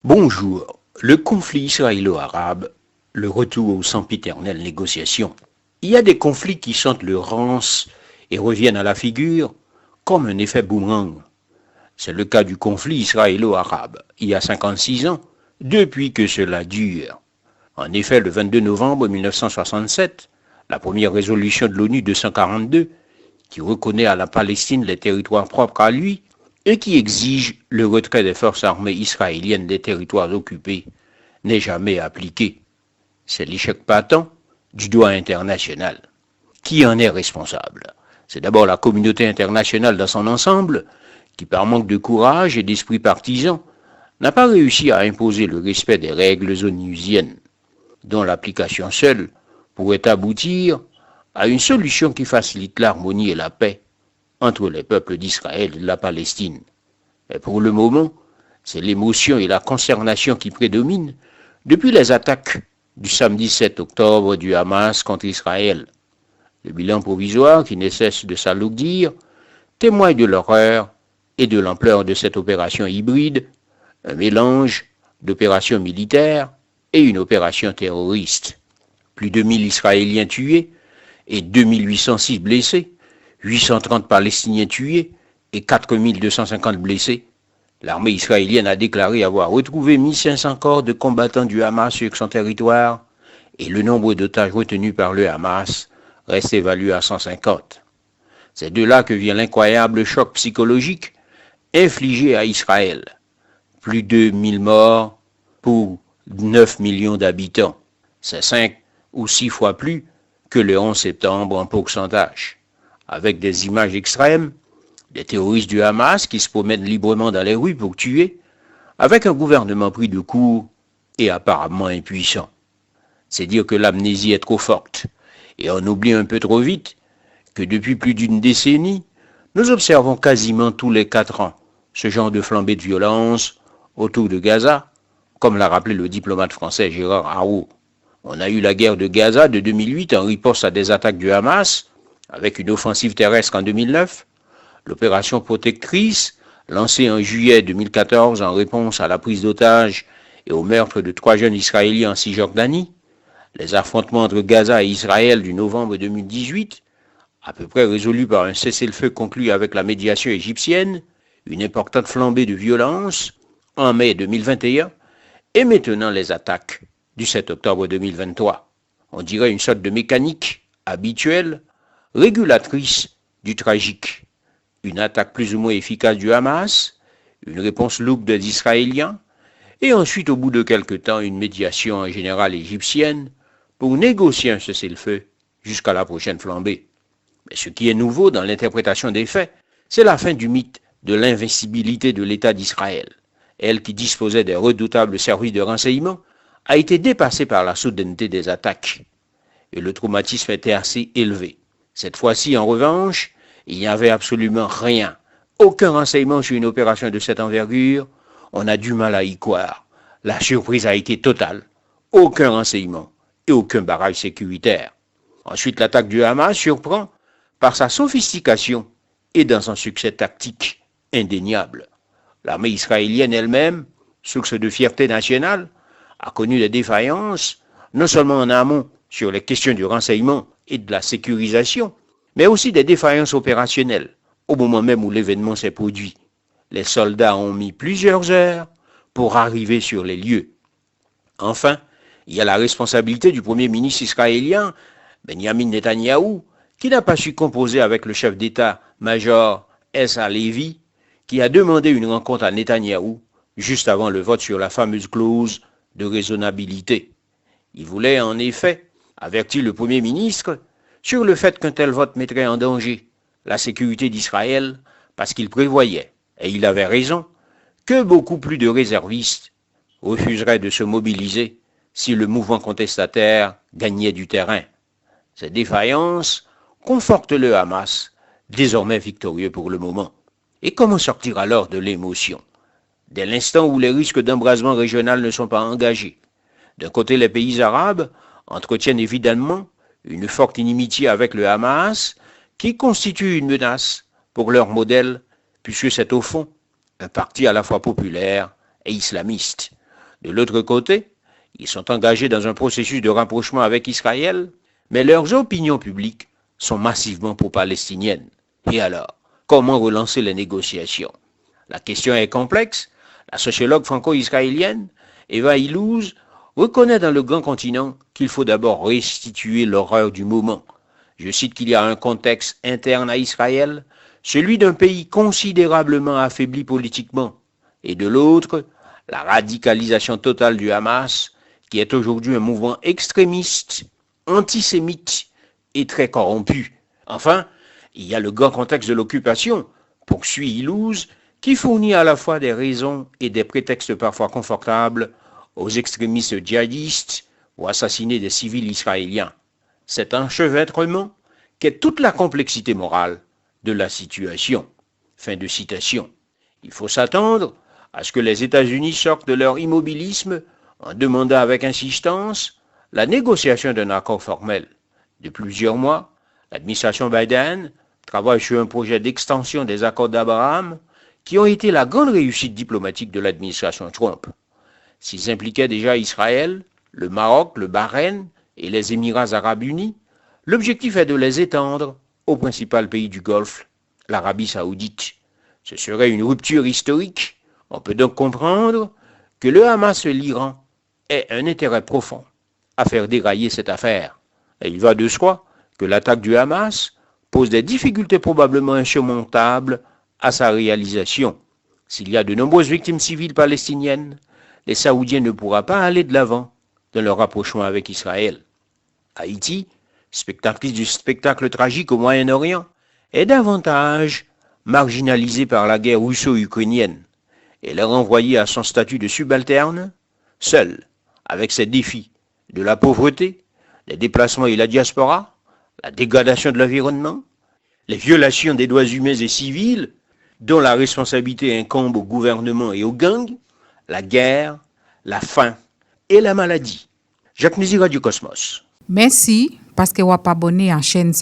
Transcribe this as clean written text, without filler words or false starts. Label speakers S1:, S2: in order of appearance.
S1: Bonjour. Le conflit israélo-arabe, le retour aux sempiternelles négociations. Il y a des conflits qui sentent le rance et reviennent à la figure comme un effet boomerang. C'est le cas du conflit israélo-arabe, il y a 56 ans, depuis que cela dure. En effet, le 22 novembre 1967, la première résolution de l'ONU 242, qui reconnaît à la Palestine les territoires propres à lui, et qui exige le retrait des forces armées israéliennes des territoires occupés, n'est jamais appliqué. C'est l'échec patent du droit international. Qui en est responsable? C'est d'abord la communauté internationale dans son ensemble, qui par manque de courage et d'esprit partisan, n'a pas réussi à imposer le respect des règles onusiennes, dont l'application seule pourrait aboutir à une solution qui facilite l'harmonie et la paix entre les peuples d'Israël et de la Palestine. Mais pour le moment, c'est l'émotion et la consternation qui prédominent depuis les attaques du samedi 7 octobre du Hamas contre Israël. Le bilan provisoire, qui ne cesse de s'alourdir, témoigne de l'horreur et de l'ampleur de cette opération hybride, un mélange d'opération militaire et une opération terroriste. Plus de 1000 Israéliens tués et 2806 blessés, 830 Palestiniens tués et 4250 blessés. L'armée israélienne a déclaré avoir retrouvé 1500 corps de combattants du Hamas sur son territoire et le nombre d'otages retenus par le Hamas reste évalué à 150. C'est de là que vient l'incroyable choc psychologique infligé à Israël. Plus de 1000 morts pour 9 millions d'habitants. C'est 5 ou 6 fois plus que le 11 septembre en pourcentage. Avec des images extrêmes, des terroristes du Hamas qui se promènent librement dans les rues pour tuer, avec un gouvernement pris de court et apparemment impuissant. C'est dire que l'amnésie est trop forte, et on oublie un peu trop vite que depuis plus d'une décennie, nous observons quasiment tous les 4 ans ce genre de flambée de violence autour de Gaza, comme l'a rappelé le diplomate français Gérard Araud. On a eu la guerre de Gaza de 2008 en riposte à des attaques du Hamas, avec une offensive terrestre en 2009, l'opération protectrice, lancée en juillet 2014 en réponse à la prise d'otages et au meurtre de 3 jeunes Israéliens en Cisjordanie, les affrontements entre Gaza et Israël du novembre 2018, à peu près résolus par un cessez-le-feu conclu avec la médiation égyptienne, une importante flambée de violence en mai 2021, et maintenant les attaques du 7 octobre 2023. On dirait une sorte de mécanique habituelle, régulatrice du tragique. Une attaque plus ou moins efficace du Hamas, une réponse lourde des Israéliens, et ensuite, au bout de quelque temps, une médiation en général égyptienne pour négocier un cessez-le-feu jusqu'à la prochaine flambée. Mais ce qui est nouveau dans l'interprétation des faits, c'est la fin du mythe de l'invincibilité de l'État d'Israël. Elle qui disposait des redoutables services de renseignement a été dépassée par la soudaineté des attaques. Et le traumatisme était assez élevé. Cette fois-ci, en revanche, il n'y avait absolument rien. Aucun renseignement sur une opération de cette envergure. On a du mal à y croire. La surprise a été totale. Aucun renseignement et aucun barrage sécuritaire. Ensuite, l'attaque du Hamas surprend par sa sophistication et dans son succès tactique indéniable. L'armée israélienne elle-même, source de fierté nationale, a connu des défaillances, non seulement en amont sur les questions du renseignement et de la sécurisation, mais aussi des défaillances opérationnelles au moment même où l'événement s'est produit. Les soldats ont mis plusieurs heures pour arriver sur les lieux. Enfin, il y a la responsabilité du premier ministre israélien, Benjamin Netanyahou, qui n'a pas su composer avec le chef d'état-major Essa Lévi, qui a demandé une rencontre à Netanyahou juste avant le vote sur la fameuse clause de raisonnabilité. Il voulait en effet avertir le Premier ministre sur le fait qu'un tel vote mettrait en danger la sécurité d'Israël parce qu'il prévoyait, et il avait raison, que beaucoup plus de réservistes refuseraient de se mobiliser si le mouvement contestataire gagnait du terrain. Ces défaillances confortent le Hamas, désormais victorieux pour le moment. Et comment sortir alors de l'émotion? Dès l'instant où les risques d'embrasement régional ne sont pas engagés. D'un côté, les pays arabes entretiennent évidemment une forte inimitié avec le Hamas, qui constitue une menace pour leur modèle, puisque c'est au fond un parti à la fois populaire et islamiste. De l'autre côté, ils sont engagés dans un processus de rapprochement avec Israël, mais leurs opinions publiques sont massivement pro-palestiniennes. Et alors, comment relancer les négociations? La question est complexe. La sociologue franco-israélienne Eva Illouz reconnaît dans le grand continent qu'il faut d'abord restituer l'horreur du moment. Je cite qu'il y a un contexte interne à Israël, celui d'un pays considérablement affaibli politiquement, et de l'autre, la radicalisation totale du Hamas, qui est aujourd'hui un mouvement extrémiste, antisémite et très corrompu. Enfin, il y a le grand contexte de l'occupation, poursuit Illouz, qui fournit à la fois des raisons et des prétextes parfois confortables aux extrémistes djihadistes ou assassiner des civils israéliens. Cet enchevêtrement qu'est toute la complexité morale de la situation. Fin de citation. Il faut s'attendre à ce que les États-Unis sortent de leur immobilisme en demandant avec insistance la négociation d'un accord formel. De plusieurs mois, l'administration Biden travaille sur un projet d'extension des accords d'Abraham qui ont été la grande réussite diplomatique de l'administration Trump. S'ils impliquaient déjà Israël, le Maroc, le Bahreïn et les Émirats arabes unis, l'objectif est de les étendre au principal pays du Golfe, l'Arabie saoudite. Ce serait une rupture historique. On peut donc comprendre que le Hamas et l'Iran aient un intérêt profond à faire dérailler cette affaire. Et il va de soi que l'attaque du Hamas pose des difficultés probablement insurmontables à sa réalisation. S'il y a de nombreuses victimes civiles palestiniennes, les Saoudiens ne pourront pas aller de l'avant dans leur rapprochement avec Israël. Haïti, spectatrice du spectacle tragique au Moyen-Orient, est davantage marginalisée par la guerre russo-ukrainienne. Elle est renvoyée à son statut de subalterne, seule, avec ses défis de la pauvreté, les déplacements et la diaspora, la dégradation de l'environnement, les violations des droits humains et civils, dont la responsabilité incombe au gouvernement et aux gangs, la guerre, la faim et la maladie. Jacques Nézira du Cosmos.
S2: Merci parce que vous avez abonné à la chaîne.